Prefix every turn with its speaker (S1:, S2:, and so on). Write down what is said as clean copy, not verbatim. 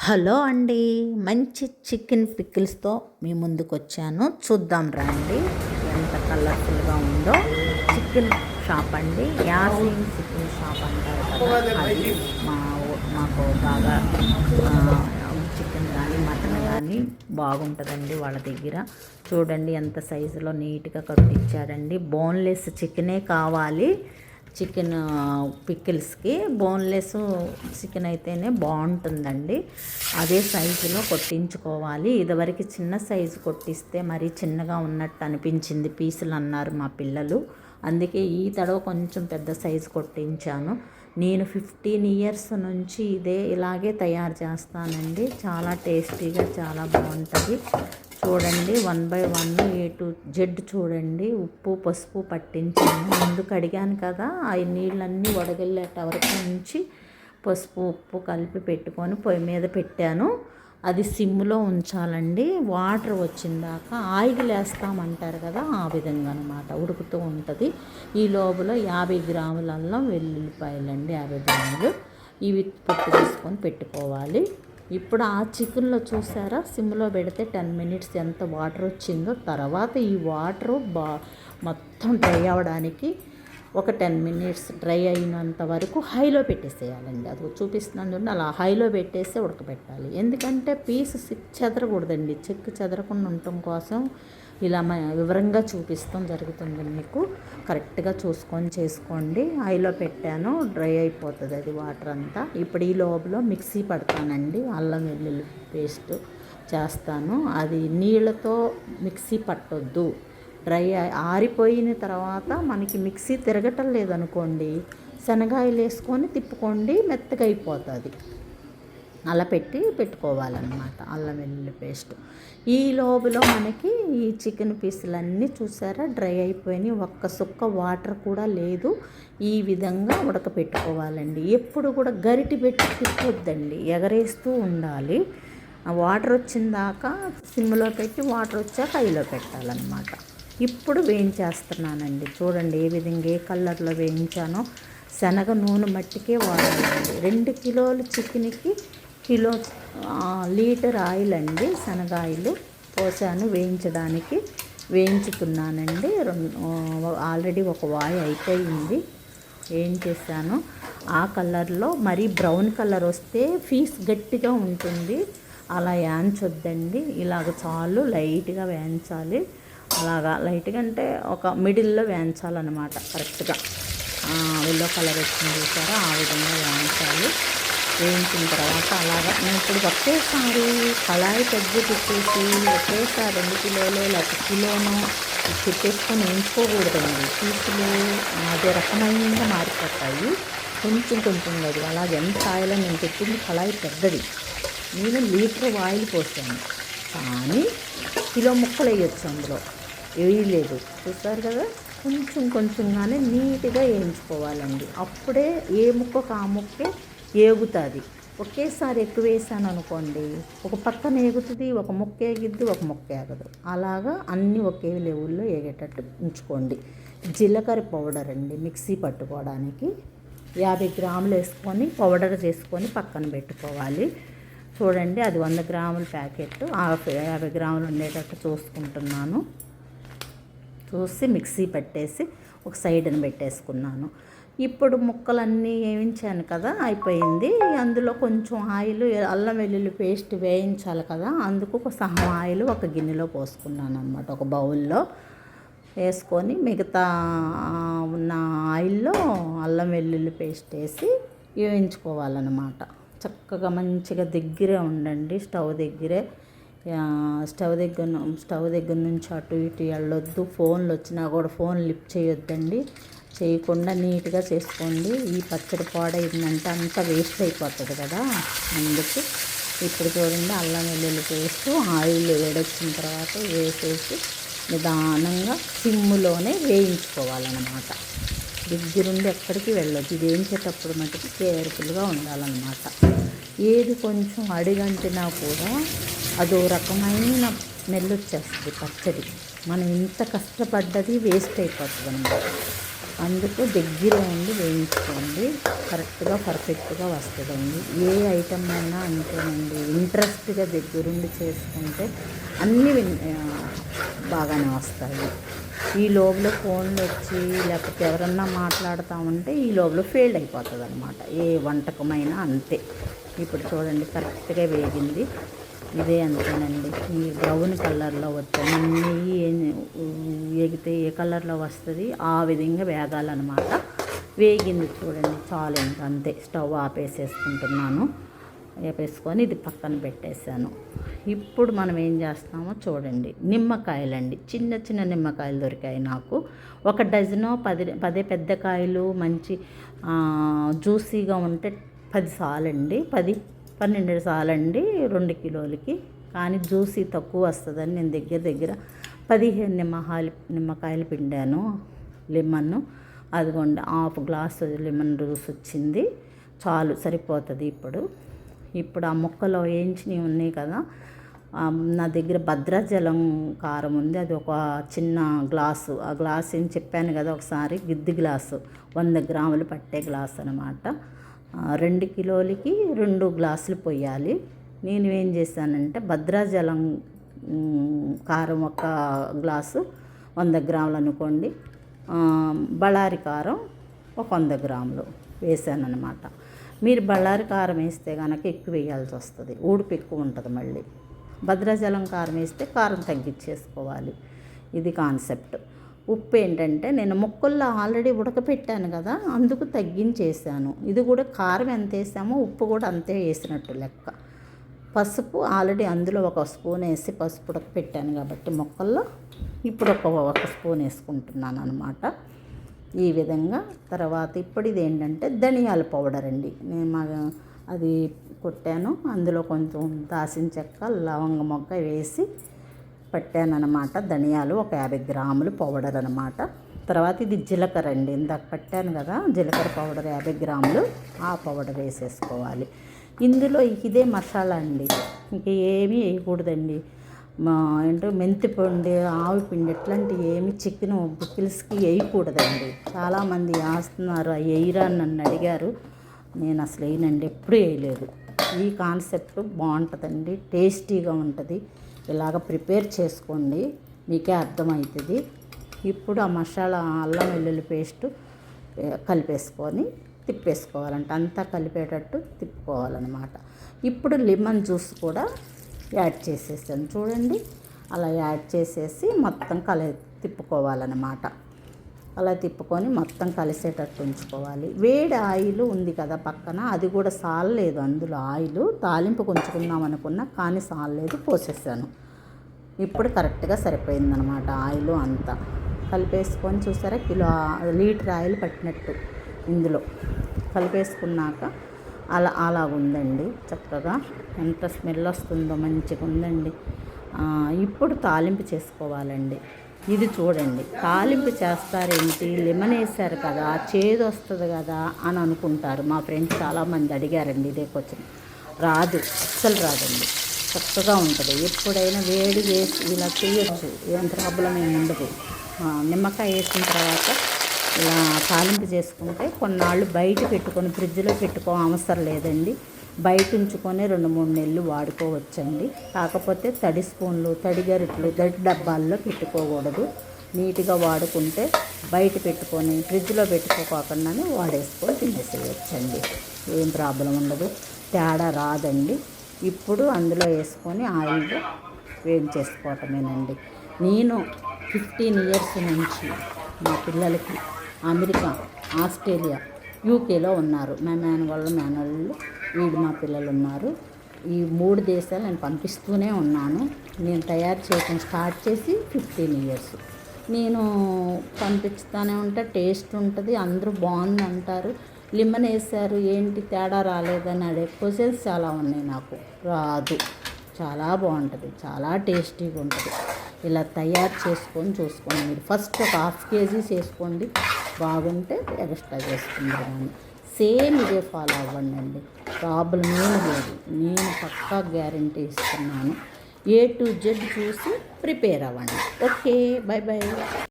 S1: Hello అండి, మంచి chicken పికిల్స్తో మీ ముందుకు వచ్చాను. చూద్దాం రండి ఎంత కలర్ఫుల్గా ఉందో. చికెన్ షాప్ అండి, యాసిన్ చికెన్ షాప్ అంటారు కదా, అది మాకు బాగా చికెన్ కానీ మటన్ కానీ బాగుంటుందండి వాళ్ళ దగ్గర. చూడండి ఎంత సైజులో నీట్గా కట్టించాడండి. బోన్లెస్ చికెనే కావాలి చికెన్ పికిల్స్కి. బోన్లెస్ చికెన్ అయితేనే బాగుంటుందండి. అదే సైజులో కొట్టించుకోవాలి. ఇదివరకు చిన్న సైజు కొట్టిస్తే మరీ చిన్నగా ఉన్నట్టు అనిపించింది పీసులు అన్నారు మా పిల్లలు. అందుకే ఈ తడవ కొంచెం పెద్ద సైజు కొట్టించాను. నేను 15 ఇయర్స్ నుంచి ఇలాగే తయారు చేస్తానండి. చాలా టేస్టీగా చాలా బాగుంటుంది. చూడండి 1 బై 1 A to Z చూడండి. ఉప్పు పసుపు పట్టించాను. ముందు కడిగాను కదా, ఆ నీళ్ళన్నీ వడగళ్ళేట వరకు నుంచి పసుపు ఉప్పు కలిపి పెట్టుకొని పొయ్యి మీద పెట్టాను. అది సిమ్లో ఉంచాలండి. వాటర్ వచ్చిందాక ఆయిల్ వేస్తామంటారు కదా, ఆ విధంగా అనమాట ఉడుకుతూ ఉంటుంది. ఈ లోపల 50 గ్రాముల అల్లం వెల్లుల్లిపాయలండి, 50 గ్రాములు ఇవి పొట్టు తీసుకొని పెట్టుకోవాలి. ఇప్పుడు ఆ చికెన్లో చూసారా, సిమ్లో పెడితే 10 మినిట్స్ ఎంత వాటర్ వచ్చిందో. తర్వాత ఈ వాటరు మొత్తం డ్రై అవ్వడానికి ఒక 10 మినిట్స్ డ్రై అయినంత వరకు హైలో పెట్టేసేయాలండి. అది చూపిస్తున్నాను, అలా హైలో పెట్టేసి ఉడకబెట్టాలి. ఎందుకంటే పీస్ చెదరకూడదండి. చెక్కు చెదరకుండా ఉండటం కోసం ఇలా వివరంగా చూపిస్తాం జరుగుతుంది మీకు. కరెక్ట్గా చూసుకొని చేసుకోండి. హైలో పెట్టాను, డ్రై అయిపోతుంది అది వాటర్ అంతా. ఇప్పుడు ఈ లోపల మిక్సీ పడతానండి. అల్లం వెల్లుల్లి పేస్ట్ చేస్తాను. అది నీళ్ళతో మిక్సీ పట్టొద్దు. డ్రై ఆరిపోయిన తర్వాత మనకి మిక్సీ తిరగటం లేదనుకోండి, శనగాయలు వేసుకొని తిప్పుకోండి, మెత్తగా అయిపోతుంది. అలా పెట్టుకోవాలన్నమాట అల్లం వెల్లుల్లి పేస్ట్. ఈ లోపల మనకి ఈ చికెన్ పీసులన్నీ చూసారా డ్రై అయిపోయినాయి. ఒక్క సుక్క వాటర్ కూడా లేదు. ఈ విధంగా ఉడకపెట్టుకోవాలండి. ఎప్పుడు కూడా గరిటి పెట్టి తిప్పొద్దండి, ఎగరేస్తూ ఉండాలి. వాటర్ వచ్చిందాక సిమ్లో పెట్టి వాటర్ వచ్చాక హైలో పెట్టాలన్నమాట. ఇప్పుడు వేయించేస్తున్నానండి. చూడండి ఏ విధంగా ఏ కలర్లో వేయించానో. శనగ నూనె మట్టికే వాడాలండి. 2 కిలోల చికెన్కి లీటర్ ఆయిల్ అండి, శనగాయలు పోసాను వేయించడానికి. వేయించుతున్నానండి. ఆల్రెడీ ఒక వాయి అయిపోయింది, వేయించేసాను. ఆ కలర్లో మరీ బ్రౌన్ కలర్ వస్తే పీస్ గట్టిగా ఉంటుంది, అలా వేయించొద్దండి. ఇలాగ చాలు, లైట్గా వేయించాలి. అలాగా లైట్గా అంటే ఒక మిడిల్లో వేయించాలన్నమాట. కరెక్ట్గా ఎల్లో కలర్ వచ్చింది చూసారా, ఆ విధంగా వేయించాలి. వేయించిన తర్వాత అలాగా నేను ఇప్పుడు ఒకేసారి కళాయి పెట్టేసి ఒకేసారి 2 కిలోలు లేకపోతే కిలోను పెట్టేసుకొని వేయించుకోకూడదండి. పీసులు అదే రకమైనగా మారిపోతాయి. కొంచెం లేదు. అలాగే ఎంత ఆయిల్ నేను పెట్టింది కళాయి పెద్దది. నేను లీటర్ ఆయిల్ పోసాను, కానీ కిలో ముక్కలు వేయచ్చు, అందులో వేయలేదు. చూస్తారు కదా, కొంచెంగానే నీట్గా వేయించుకోవాలండి. అప్పుడే ఏ ముక్కకు ఆ ముక్కే ఏగుతుంది. ఒకేసారి ఎక్కువ వేసాను అనుకోండి, ఒక పక్కన ఏగుతుంది, ఒక ముక్క ఏగిద్ది, ఒక ముక్క ఏగదు. అలాగా అన్నీ ఒకే లెవెల్లో ఏగేటట్టు ఉంచుకోండి. జీలకర్ర పౌడర్ అండి, మిక్సీ పట్టుకోవడానికి 50 గ్రాములు వేసుకొని పౌడర్ చేసుకొని పక్కన పెట్టుకోవాలి. చూడండి అది 100 గ్రాముల ప్యాకెట్, 50 గ్రాములు ఉండేటట్టు చూసుకుంటున్నాను. చూసి మిక్సీ పట్టేసి ఒక సైడ్ని పెట్టేసుకున్నాను. ఇప్పుడు ముక్కలన్నీ వేయించాను కదా, అయిపోయింది. అందులో కొంచెం ఆయిల్, అల్లం వెల్లుల్లి పేస్ట్ వేయించాలి కదా, అందుకు సగం ఆయిల్ ఒక గిన్నెలో పోసుకున్నాను అన్నమాట. ఒక బౌల్లో వేసుకొని మిగతా ఉన్న ఆయిల్లో అల్లం వెల్లుల్లి పేస్ట్ వేసి వేయించుకోవాలన్నమాట. చక్కగా మంచిగా దగ్గరే ఉండండి, స్టవ్ దగ్గర నుంచి అటు ఇటు వెళ్ళొద్దు. ఫోన్లు వచ్చినా కూడా ఫోన్ లిఫ్ట్ చేయొద్దండి. చేయకుండా నీట్గా చేసుకోండి. ఈ పచ్చడి పాడైందంటే అంతా వేస్ట్ అయిపోతుంది కదా, అందుకు. ఇప్పుడు చూడండి అల్లం వెల్లుల్లి పేస్ట్ ఆయిల్ వేడొచ్చిన తర్వాత వేసేసి నిదానంగా సిమ్ములోనే వేయించుకోవాలన్నమాట. దగ్గరుండి ఎక్కడికి వెళ్ళొద్దు. ఇది వేయించేటప్పుడు మటుకు కేర్ఫుల్గా ఉండాలన్నమాట. ఏది కొంచెం అడిగంటినా కూడా అదో రకమైన స్మెల్ వచ్చేస్తుంది పచ్చడి. మనం ఇంత కష్టపడ్డది వేస్ట్ అయిపోతుంది అన్నమాట. అందుకు దగ్గర ఉండి వేయించుకోండి, కరెక్ట్గా పర్ఫెక్ట్గా వస్తుందండి. ఏ ఐటమ్ అయినా అంతేనండి, ఇంట్రెస్ట్గా దగ్గరుండి చేసుకుంటే అన్నీ బాగానే వస్తాయి. ఈ లోపల ఫోన్లు వచ్చి లేకపోతే ఎవరన్నా మాట్లాడుతూ ఉంటే ఈ లోపల ఫెయిల్ అయిపోతుంది అనమాట. ఏ వంటకమైనా అంతే. ఇప్పుడు చూడండి కరెక్ట్గా వేగింది. ఇదే అంతేనండి. ఈ బ్రౌన్ కలర్లో వచ్చాను, నెయ్యి వేగితే ఏ కలర్లో వస్తుంది ఆ విధంగా వేగాలన్నమాట. వేగింది చూడండి, చాలు ఇంకా అంతే. స్టవ్ ఆపేసేసుకుంటున్నాను. వేపేసుకొని ఇది పక్కన పెట్టేశాను. ఇప్పుడు మనం ఏం చేస్తామో చూడండి. నిమ్మకాయలండి, చిన్న చిన్న నిమ్మకాయలు దొరికాయి నాకు. ఒక డజను 10 పెద్ద కాయలు మంచి జ్యూసీగా ఉంటే 10 చాలండి. 12 చాలండి 2 కిలోలకి. కానీ జ్యూసీ తక్కువ వస్తుందని నేను దగ్గర 15 నిమ్మకాయలు పిండాను. లెమన్ అదిగోండి, హాఫ్ గ్లాసు లెమన్ జ్యూస్ వచ్చింది, చాలు సరిపోతుంది. ఇప్పుడు ఆ ముక్కలో వేయించినవి ఉన్నాయి కదా, నా దగ్గర భద్రాచలం కారం ఉంది, అది ఒక చిన్న గ్లాసు. ఆ గ్లాస్ ఏం చెప్పాను కదా ఒకసారి, గిద్ది గ్లాసు, 100 గ్రాములు పట్టే గ్లాస్ అనమాట. 2 కిలోలకి 2 గ్లాసులు పోయాలి. నేను ఏం చేశానంటే భద్రాచలం కారం ఒక గ్లాసు 100 గ్రాములు అనుకోండి, బళ్ళారి కారం ఒక 100 గ్రాములు వేసాను అనమాట. మీరు బళ్ళారి కారం వేస్తే కనుక ఎక్కువ వేయాల్సి వస్తుంది, ఊడిపు ఎక్కువ ఉంటుంది. మళ్ళీ భద్రాచలం కారం వేస్తే కారం తగ్గించేసుకోవాలి. ఇది కాన్సెప్ట్. ఉప్పు ఏంటంటే నేను ముక్కల్లో ఆల్రెడీ ఉడకపెట్టాను కదా, అందుకు తగ్గించేసాను. ఇది కూడా కారం ఎంత వేసామో ఉప్పు కూడా అంతే వేసినట్టు లెక్క. పసుపు ఆల్రెడీ అందులో 1 స్పూన్ వేసి పసుపు ఉడకపెట్టాను కాబట్టి ముక్కల్లో, ఇప్పుడు ఒక స్పూన్ వేసుకుంటున్నాను అనమాట. ఈ విధంగా. తర్వాత ఇప్పుడు ఇది ఏంటంటే ధనియాల పౌడర్ అండి. నేను అది కొట్టాను, అందులో కొంచెం దాల్చిన చెక్క, లవంగ మొగ్గ వేసి పట్టాను అనమాట. ధనియాలు ఒక 50 గ్రాములు పౌడర్ అనమాట. తర్వాత ఇది జీలకర్ర అండి, ఇందాక పట్టాను కదా జీలకర్ర పౌడర్ 50 గ్రాములు, ఆ పౌడర్ వేసేసుకోవాలి. ఇందులో ఇదే మసాలా అండి, ఇంక ఏమీ వేయకూడదండి. ఏంటో మెంతి పిండి, ఆవు పిండి ఇట్లాంటివి ఏమి చికెన్ పికిల్స్కి వేయకూడదండి. చాలామంది వేస్తున్నారు, వేయరా అని నన్ను అడిగారు. నేను అసలు వేయనండి, ఎప్పుడూ వేయలేదు. ఈ కాన్సెప్ట్ బాగుంటుందండి, టేస్టీగా ఉంటుంది. ఇలాగ ప్రిపేర్ చేసుకోండి, మీకే అర్థమవుతుంది. ఇప్పుడు ఆ మసాలా అల్లం వెల్లుల్లి పేస్టు కలిపేసుకొని తిప్పేసుకోవాలంట, అంతా కలిపేటట్టు తిప్పుకోవాలన్నమాట. ఇప్పుడు లెమన్ జ్యూస్ కూడా యాడ్ చేసేసాను చూడండి. అలా యాడ్ చేసేసి మొత్తం తిప్పుకోవాలన్నమాట. అలా తిప్పుకొని మొత్తం కలిసేటట్టు ఉంచుకోవాలి. వేడి ఆయిల్ ఉంది కదా పక్కన, అది కూడా సాలలేదు. అందులో ఆయిల్ తాలింపు కొంచుకుందాం అనుకున్నా కానీ సాలలేదు, పోసేసాను. ఇప్పుడు కరెక్ట్గా సరిపోయిందనమాట ఆయిల్ అంతా. కలిపేసుకొని చూసారా, లీటర్ ఆయిల్ పట్టినట్టు ఇందులో కలిపేసుకున్నాక అలా ఉందండి. చక్కగా ఎంత స్మెల్ వస్తుందో, మంచిగా ఉందండి. ఇప్పుడు తాలింపు చేసుకోవాలండి. ఇది చూడండి, తాలింపు చేస్తారేంటి, లెమన్ వేసారు కదా చేదు వస్తుంది కదా అని అనుకుంటారు. మా ఫ్రెండ్స్ చాలామంది అడిగారండి ఇదే క్వశ్చన్. రాదు, అస్సలు రాదండి, చక్కగా ఉంటుంది. ఎప్పుడైనా వేడి వేసి ఇలా చేయొచ్చు, ఏం ప్రాబ్లం ఏమి ఉండదు. నిమ్మకాయ వేసిన తర్వాత ఇలా తాలింపు చేసుకుంటే కొన్నాళ్ళు బయట పెట్టుకొని ఫ్రిడ్జ్లో అవసరం లేదండి. బయట ఉంచుకొని 2-3 నెలలు వాడుకోవచ్చండి. కాకపోతే తడి స్పూన్లు, తడి గరిటెలు, తడి డబ్బాల్లో పెట్టుకోకూడదు. నీట్గా వాడుకుంటే బయట పెట్టుకొని ఫ్రిడ్జ్లో పెట్టుకోకుండానే వాడేసుకొని తినేసేయచ్చండి, ఏం ప్రాబ్లం ఉండదు, తేడా రాదండి. ఇప్పుడు అందులో వేసుకొని ఆయిల్గా వేయించేసుకోవటమేనండి. నేను 15 ఇయర్స్ నుంచి మా పిల్లలకి అమెరికా, ఆస్ట్రేలియా, యూకేలో ఉన్నారు. మా మేనవాళ్ళు వీడు మా పిల్లలు ఉన్నారు. ఈ 3 దేశాలు నేను పంపిస్తూనే ఉన్నాను. నేను తయారు చేయడం స్టార్ట్ చేసి 15 ఇయర్స్. నేను పంపిస్తూనే ఉంటా, టేస్ట్ ఉంటుంది, అందరూ బాగుంది అంటారు. లెమన్ వేసారు ఏంటి తేడా రాలేదని అడే క్వశ్చన్స్ చాలా ఉన్నాయి నాకు. రాదు, చాలా బాగుంటుంది, చాలా టేస్టీగా ఉంటుంది. ఇలా తయారు చేసుకొని చూసుకోండి. మీరు ఫస్ట్ ఒక 1/2 kg చేసుకోండి, బాగుంటే ఎక్స్ట్రా చేసుకుంటారు. కానీ సేమ్ ఇదే ఫాలో అవ్వండి, ప్రాబ్లం ఏమి లేదు. నేను పక్కా గ్యారంటీ ఇస్తున్నాను. A to Z చూసి ప్రిపేర్ అవ్వండి. Okay, by.